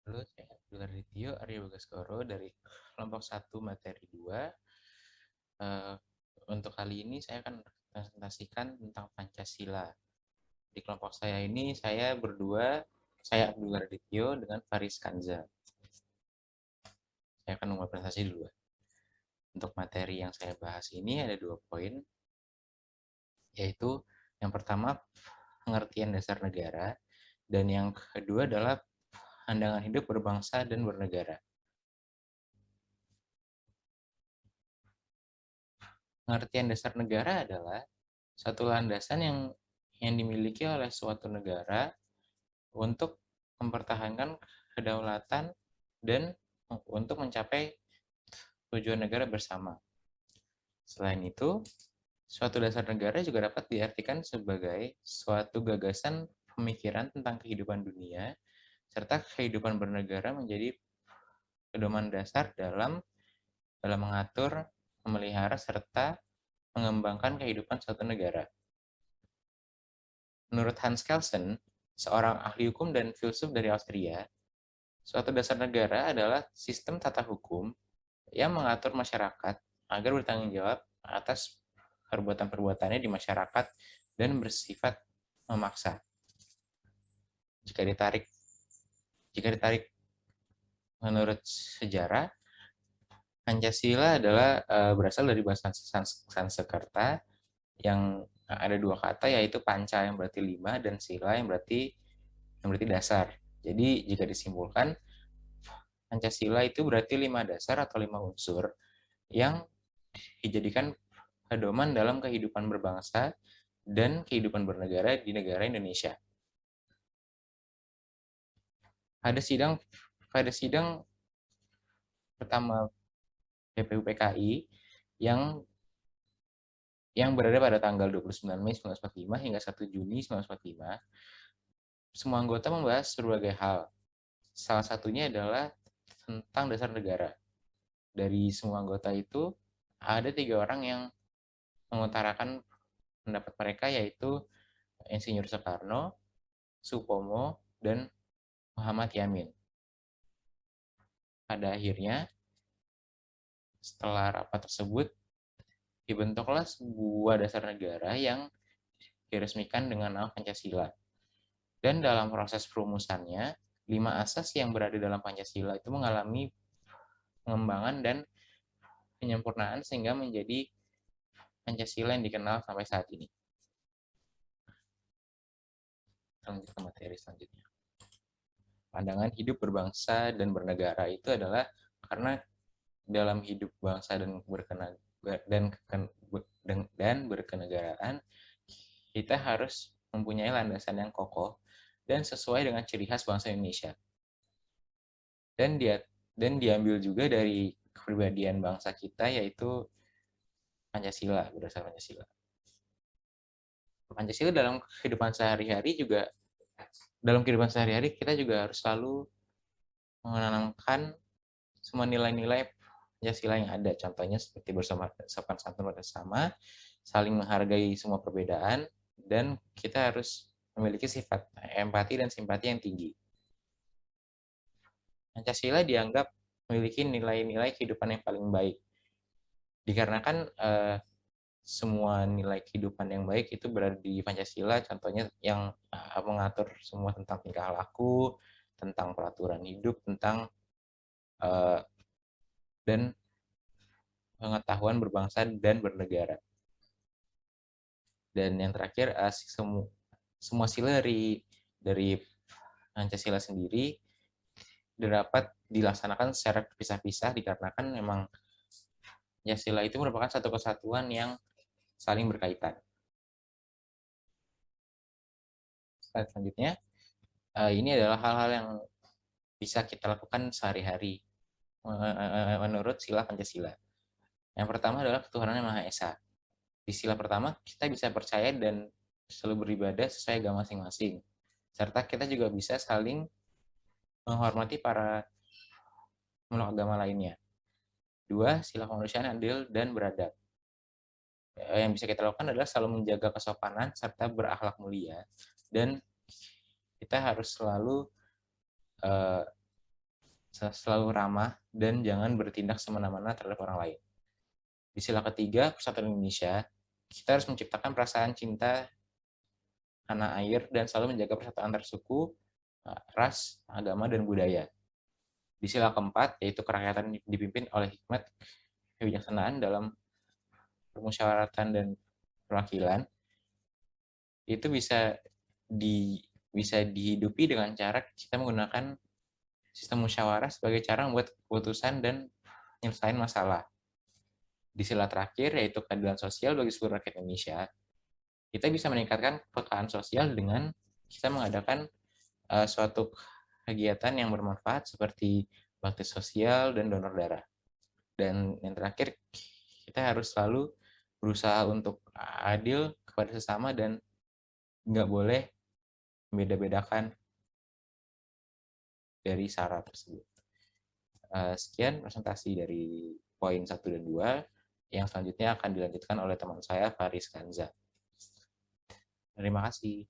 Halo, saya Abdul Ardityo Arya Bagaskoro dari kelompok 1 materi 2. Untuk kali ini saya akan presentasikan tentang Pancasila. Di kelompok saya ini saya berdua, saya Abdul Ardityo dengan Faris Kanza. Saya akan memulai presentasi dulu. Untuk materi yang saya bahas ini ada 2 poin, yaitu yang pertama pengertian dasar negara, dan yang kedua adalah pandangan hidup berbangsa dan bernegara. Pengertian dasar negara adalah satu landasan yang dimiliki oleh suatu negara untuk mempertahankan kedaulatan dan untuk mencapai tujuan negara bersama. Selain itu, suatu dasar negara juga dapat diartikan sebagai suatu gagasan pemikiran tentang kehidupan dunia, serta kehidupan bernegara menjadi pedoman dasar dalam mengatur, memelihara, serta mengembangkan kehidupan suatu negara. Menurut Hans Kelsen, seorang ahli hukum dan filsuf dari Austria, suatu dasar negara adalah sistem tata hukum yang mengatur masyarakat agar bertanggung jawab atas perbuatan-perbuatannya di masyarakat dan bersifat memaksa. Jika ditarik menurut sejarah, Pancasila adalah berasal dari bahasa Sanskerta yang ada 2 kata, yaitu panca yang berarti 5 dan sila yang berarti dasar. Jadi jika disimpulkan, Pancasila itu berarti 5 dasar atau 5 unsur yang dijadikan pedoman dalam kehidupan berbangsa dan kehidupan bernegara di negara Indonesia. Pada sidang pertama PPUPKI yang berada pada tanggal 29 Mei 1945 hingga 1 Juni 1945, semua anggota membahas berbagai hal. Salah satunya adalah tentang dasar negara. Dari semua anggota itu, ada 3 orang yang mengutarakan pendapat mereka, yaitu Insinyur Soekarno, Supomo, dan Muhammad Yamin. Pada akhirnya, setelah rapat tersebut, dibentuklah sebuah dasar negara yang diresmikan dengan nama Pancasila. Dan dalam proses perumusannya, 5 asas yang berada dalam Pancasila itu mengalami pengembangan dan penyempurnaan sehingga menjadi Pancasila yang dikenal sampai saat ini. Lanjut ke materi selanjutnya. Pandangan hidup berbangsa dan bernegara itu adalah karena dalam hidup bangsa dan berkenegaraan, kita harus mempunyai landasan yang kokoh dan sesuai dengan ciri khas bangsa Indonesia. Dan diambil juga dari kepribadian bangsa kita, yaitu Pancasila, berdasar Pancasila. Pancasila dalam kehidupan sehari-hari kita juga harus selalu menanamkan semua nilai-nilai Pancasila yang ada. Contohnya seperti bersopan santun pada sesama, saling menghargai semua perbedaan, dan kita harus memiliki sifat empati dan simpati yang tinggi. Pancasila dianggap memiliki nilai-nilai kehidupan yang paling baik. Dikarenakan semua nilai kehidupan yang baik itu berada di Pancasila, contohnya yang mengatur semua tentang tingkah laku, tentang peraturan hidup, tentang dan pengetahuan berbangsa dan bernegara. Dan yang terakhir, semua sila dari Pancasila sendiri dapat dilaksanakan secara terpisah-pisah dikarenakan memang Pancasila itu merupakan satu kesatuan yang saling berkaitan. Slide selanjutnya, ini adalah hal-hal yang bisa kita lakukan sehari-hari menurut sila Pancasila. Yang pertama adalah ketuhanan yang Maha Esa. Di sila pertama, kita bisa percaya dan selalu beribadah sesuai agama masing-masing. Serta kita juga bisa saling menghormati para pemeluk agama lainnya. 2, sila kemanusiaan adil dan beradab. Yang bisa kita lakukan adalah selalu menjaga kesopanan serta berakhlak mulia, dan kita harus selalu selalu ramah, dan jangan bertindak semena-mena terhadap orang lain. Di sila ketiga, Persatuan Indonesia, kita harus menciptakan perasaan cinta tanah air dan selalu menjaga persatuan antar suku, ras, agama, dan budaya. Di sila keempat, yaitu kerakyatan dipimpin oleh hikmat kebijaksanaan dalam permusyawaratan dan perwakilan, itu bisa dihidupi dengan cara kita menggunakan sistem musyawarah sebagai cara membuat keputusan dan menyelesaikan masalah. Di sila terakhir, yaitu keadilan sosial bagi seluruh rakyat Indonesia, kita bisa meningkatkan kepekaan sosial dengan kita mengadakan suatu kegiatan yang bermanfaat seperti bakti sosial dan donor darah. Dan yang terakhir, kita harus selalu berusaha untuk adil kepada sesama dan nggak boleh membeda-bedakan dari syarat tersebut. Sekian presentasi dari poin 1 dan 2. Yang selanjutnya akan dilanjutkan oleh teman saya, Faris Kanza. Terima kasih.